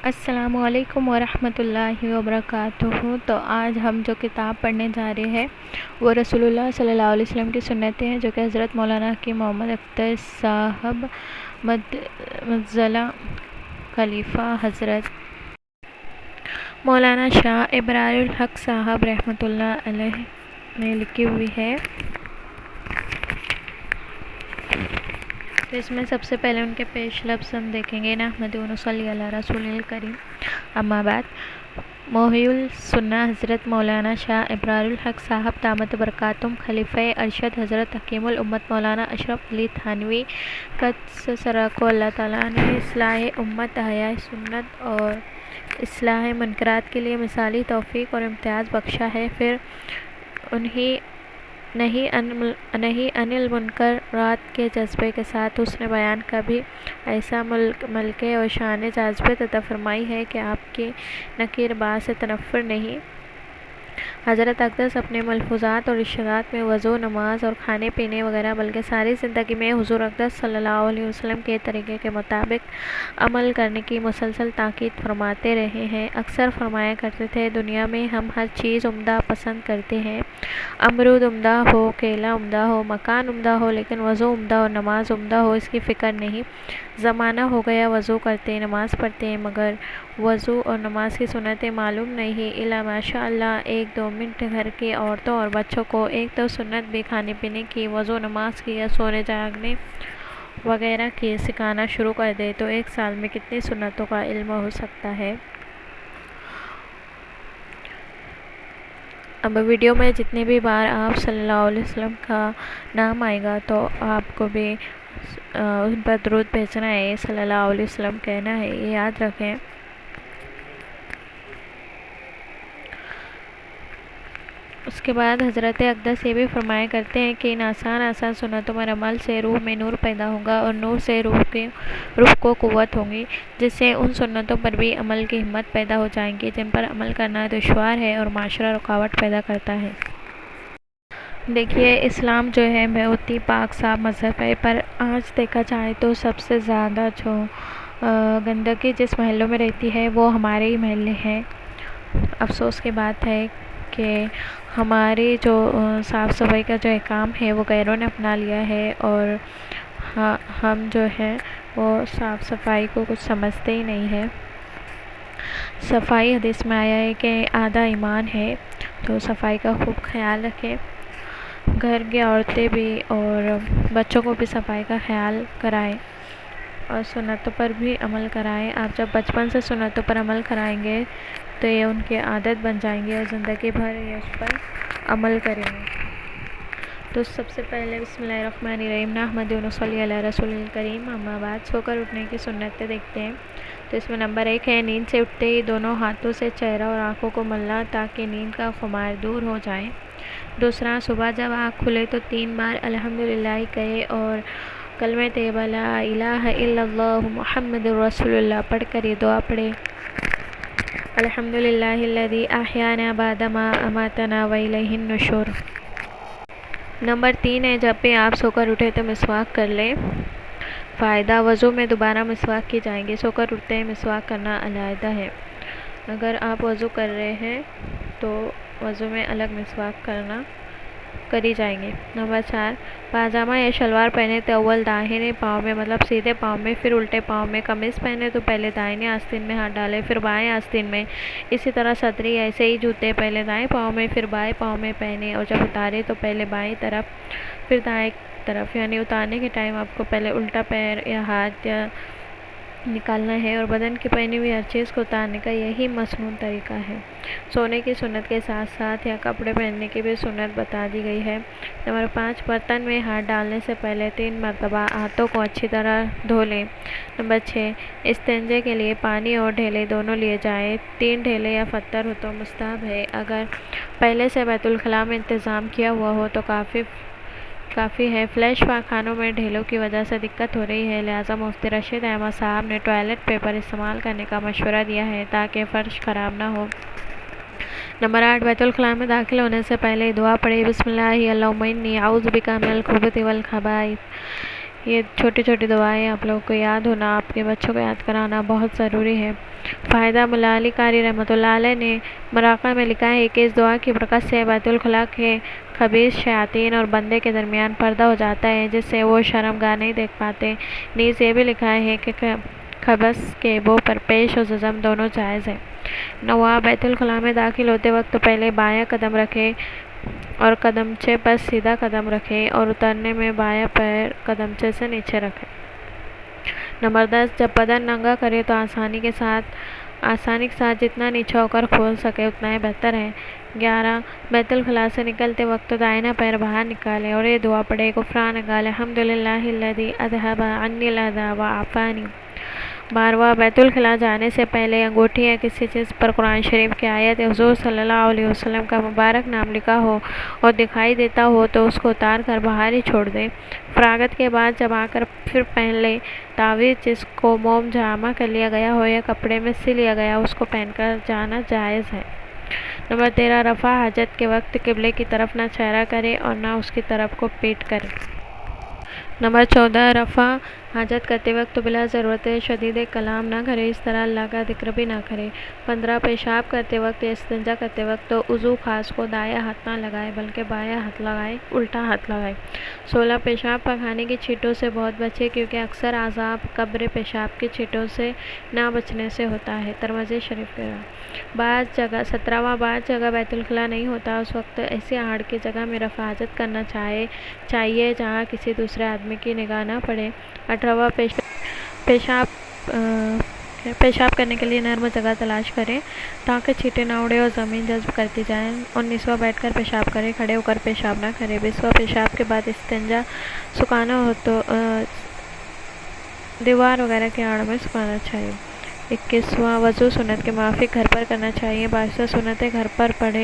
السلام علیکم ورحمۃ اللہ وبرکاتہ۔ تو آج ہم جو کتاب پڑھنے جا رہے ہیں وہ رسول اللہ صلی اللہ علیہ وسلم کی سنتیں ہیں، جو کہ حضرت مولانا کی محمد اختر صاحب مدظلہ خلیفہ حضرت مولانا شاہ ابرار الحق صاحب رحمۃ اللہ علیہ نے لکھی ہوئی ہے۔ تو اس میں سب سے پہلے ان کے پیش لفظ ہم دیکھیں گے۔ نحمدہ و نصلی علی رسول الکریم، اما بعد۔ محی السنہ حضرت مولانا شاہ ابرار الحق صاحب دامت برکاتہم خلیفہ ارشد حضرت حکیم الامت مولانا اشرف علی تھانوی قدس سرہ کو اللہ تعالیٰ نے اصلاح امت، احیاء سنت اور اصلاح منکرات کے لیے مثالی توفیق اور امتیاز بخشا ہے۔ پھر انہی نہیں عن المنکرات کے جذبے کے ساتھ حسن بیان کا بھی ایسا ملکہ اور شان جاذبت عطا فرمائی ہے کہ آپ کی نکیر بات سے تنفر نہیں۔ حضرت اقدس اپنے ملفوظات اور ارشادات میں وضو، نماز اور کھانے پینے وغیرہ بلکہ ساری زندگی میں حضور اقدس صلی اللہ علیہ وسلم کے طریقے کے مطابق عمل کرنے کی مسلسل تاکید فرماتے رہے ہیں۔ اکثر فرمایا کرتے تھے، دنیا میں ہم ہر چیز عمدہ پسند کرتے ہیں، امرود عمدہ ہو، کیلا عمدہ ہو، مکان عمدہ ہو، لیکن وضو عمدہ اور نماز عمدہ ہو اس کی فکر نہیں۔ زمانہ ہو گیا وضو کرتے نماز پڑھتے ہیں، مگر وضو اور نماز کی سنتیں معلوم نہیں۔ الا ماشاء اللہ 1-2 منٹ گھر کی عورتوں اور بچوں کو ایک دو سنت بھی کھانے پینے کی، وضو نماز کی یا سونے جاگنے وغیرہ کی سکھانا شروع کر دے تو 1 سال میں کتنی سنتوں کا علم ہو سکتا ہے۔ اب ویڈیو میں جتنی بھی بار آپ صلی اللہ علیہ وسلم کا نام آئے گا تو آپ کو بھی ان پر درود بھیجنا ہے، صلی اللہ علیہ وسلم کہنا ہے، یہ یاد رکھیں۔ اس کے بعد حضرت اقدس یہ بھی فرمایا کرتے ہیں کہ ان آسان سنتوں پر عمل سے روح میں نور پیدا ہوگا اور نور سے روح کو قوت ہوگی، جس سے ان سنتوں پر بھی عمل کی ہمت پیدا ہو جائے گی جن پر عمل کرنا دشوار ہے اور معاشرہ رکاوٹ پیدا کرتا ہے۔ دیکھیے، اسلام جو ہے بہت ہی پاک صاف مذہب ہے، پر آج دیکھا جائے تو سب سے زیادہ جو گندگی جس محلوں میں رہتی ہے وہ ہمارے ہی محلے ہیں۔ افسوس کی بات ہے کہ ہماری جو صاف صفائی کا جو کام ہے وہ غیروں نے اپنا لیا ہے، اور ہم جو ہے وہ صاف صفائی کو کچھ سمجھتے ہی نہیں ہے۔ صفائی حدیث میں آیا ہے کہ آدھا ایمان ہے، تو صفائی کا خوب خیال رکھیں، گھر کی عورتیں بھی اور بچوں کو بھی صفائی کا خیال کرائیں اور سنتوں پر بھی عمل کرائیں۔ آپ جب بچپن سے سنتوں پر عمل کرائیں گے تو یہ ان کی عادت بن جائیں گے اور زندگی بھر یہ اس پر عمل کریں گے۔ تو سب سے پہلے بسم اللہ الرحمن الرحیم، نحمدہ و نصلی علی رسول الکریم، اما بعد۔ سو کر اٹھنے کی سنتیں دیکھتے ہیں۔ تو اس میں نمبر 1 ہے نیند سے اٹھتے ہی دونوں ہاتھوں سے چہرہ اور آنکھوں کو ملنا تاکہ نیند کا خمار دور ہو جائے۔ دوسرا، صبح جب آنکھ کھلے تو 3 بار الحمدللہ کہے اور کلمہ طیبہ لا الہ الا اللہ محمد رسول اللہ پڑھ کر یہ دعا پڑھے، الحمدللہ الذی احیانا بعد ما اماتنا والیہ النشور۔ نمبر 3 ہے جب بھی آپ سو کر اٹھے تو مسواک کر لیں۔ فائدہ، وضو میں دوبارہ مسواک کی جائیں گی، سو کر اٹھتے ہیں مسواک کرنا علیحدہ ہے۔ اگر آپ وضو کر رہے ہیں تو وضو میں الگ مسواک کری جائیں گے۔ نمبر 4، پاجامہ یا شلوار پہنے تو اول داہنے پاؤں میں مطلب سیدھے پاؤں میں، پھر الٹے پاؤں میں۔ قمیص پہنے تو پہلے دائیں آستین میں ہاتھ ڈالیں پھر بائیں آستین میں۔ اسی طرح صدری، ایسے ہی جوتے پہلے دائیں پاؤں میں پھر بائیں پاؤں میں پہنے، اور جب اتارے تو پہلے بائیں طرف پھر دائیں طرف، یعنی اتارنے کے ٹائم آپ کو پہلے الٹا پیر یا ہاتھ نکالنا ہے، اور بدن کی پہنی ہوئی ہر چیز کو اتارنے کا یہی مسنون طریقہ ہے۔ سونے کی سنت کے ساتھ ساتھ یا کپڑے پہننے کی بھی سنت بتا دی گئی ہے۔ نمبر 5، برتن میں ہاتھ ڈالنے سے پہلے 3 مرتبہ ہاتھوں کو اچھی طرح دھو لیں۔ نمبر 6، استنجے کے لیے پانی اور ڈھیلے دونوں لیے جائیں، 3 ڈھیلے یا پتھر ہو تو مستحب ہے، اگر پہلے سے بیت الخلاء میں انتظام کیا ہوا ہو تو کافی ہے۔ فلیش خانوں میں ڈھیلوں کی وجہ سے دقت ہو رہی ہے، لہٰذا مفتی رشید احمد صاحب نے ٹوائلٹ پیپر استعمال کرنے کا مشورہ دیا ہے تاکہ فرش خراب نہ ہو۔ نمبر 8، بیت الخلاء میں داخل ہونے سے پہلے دعا پڑھیں، بسم اللہ اللہم انی اعوذ بک من الخبث والخبائث، یہ چھوٹی چھوٹی دعائیں آپ لوگوں کو یاد ہونا، آپ کے بچوں کو یاد کرانا بہت ضروری ہے۔ فائدہ ملا علی قاری رحمۃ اللہ علیہ نے مراقہ میں لکھا ہے کہ اس دعا کی برکت سے بیت الخلاء کے خبیث شیاطین اور بندے کے درمیان پردہ ہو جاتا ہے، جس سے وہ شرمگاہ نہیں دیکھ پاتے۔ نیز یہ بھی لکھا ہے کہ خبث کے بو پر پیش و زم دونوں جائز ہیں۔ 9، بیت الخلاء میں داخل ہوتے وقت پہلے بایاں قدم رکھے اور قدمچے پر سیدھا قدم رکھے اور اترنے میں بایاں پیر قدمچے سے نیچے رکھے۔ نمبر 10، جب بدن ننگا کرے تو آسانی کے ساتھ جتنا نیچے ہو کر کھول سکے اتنا ہی بہتر ہے۔ 11، بیت الخلاء سے نکلتے وقت دائیں پیر باہر نکالے اور یہ دعا پڑھے: غفرانک الحمدللہ الذی اذھب عنی الاذی وعافانی۔ 12، بیت الخلاء جانے سے پہلے انگوٹھی یا کسی چیز پر قرآن شریف کی آیت یا حضور صلی اللہ علیہ وسلم کا مبارک نام لکھا ہو اور دکھائی دیتا ہو تو اس کو اتار کر باہر ہی چھوڑ دے۔ فراغت کے بعد جب آ کر پھر پہن لے۔ تعویذ جس کو موم جامع کر لیا گیا ہو یا کپڑے میں سی لیا گیا اس کو پہن کر جانا جائز ہے۔ نمبر 13، رفع حاجت کے وقت قبلے کی طرف نہ چہرہ کرے اور نہ اس کی طرف کو پیٹ کرے۔ نمبر 14، رفع حاجت کرتے وقت بلا ضرورت شدید کلام نہ کرے، اس طرح اللہ کا ذکر بھی نہ کرے۔ 15، پیشاب کرتے وقت یا استنجا کرتے وقت عضو خاص کو دایاں ہاتھ نہ لگائے بلکہ بایاں ہاتھ لگائے، الٹا ہاتھ لگائے۔ 16، پیشاب پخانے کی چھینٹوں سے بہت بچے کیونکہ اکثر عذاب قبر پیشاب کی چھینٹوں سے نہ بچنے سے ہوتا ہے۔ ترمذی شریف کے روایت۔ 17، بعض جگہ بیت الخلاء نہیں ہوتا، اس وقت ایسی آڑ کی جگہ میں رفع حاجت کرنا چاہیے جہاں کسی دوسرے آدمی کی نگاہ نہ پڑے۔ 18، پیشاب کرنے کے لیے نرم جگہ تلاش کریں تاکہ چھینٹیں نہ اڑیں اور زمین جذب کرتی جائے۔ 19، بیٹھ کر پیشاب کریں، کھڑے ہو کر پیشاب نہ کریں۔ 20، پیشاب کے بعد استنجا سکھانا ہو تو دیوار وغیرہ کی آڑ میں سکھانا چاہیے۔ 21، وضو سنت کے موافق گھر پر کرنا چاہیے۔ 22، سنتیں گھر پر پڑھ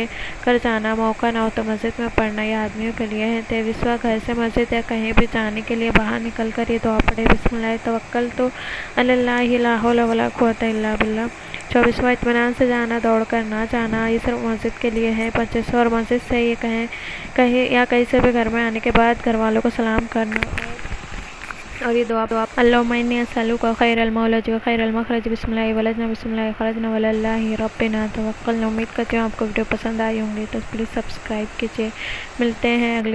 کر جانا، موقع نہ ہو تو مسجد میں پڑھنا یہ آدمیوں کے لیے ہے۔ 23، گھر سے مسجد یا کہیں بھی جانے کے لیے باہر نکل کر یہ دعا پڑھے: بسم اللہ توکلت علی اللہ لا حول ولا قوۃ الا باللہ۔ 24، اطمینان سے جانا، دوڑ کر نہ جانا، یہ صرف مسجد کے لیے ہے۔ 25، اور مسجد سے یہ کہیں سے بھی گھر میں آنے کے بعد گھر والوں کو سلام کرنا اور یہ دعا: اللہم انی اسألک خیر المولج و خیر المخرج، بسم اللہ ولجنا بسم اللہ خرجنا وعلی اللہ ربنا توکلنا۔ امید کرتی ہوں آپ کو ویڈیو پسند آئی ہوں گی تو پلیز سبسکرائب کیجیے۔ ملتے ہیں اگلی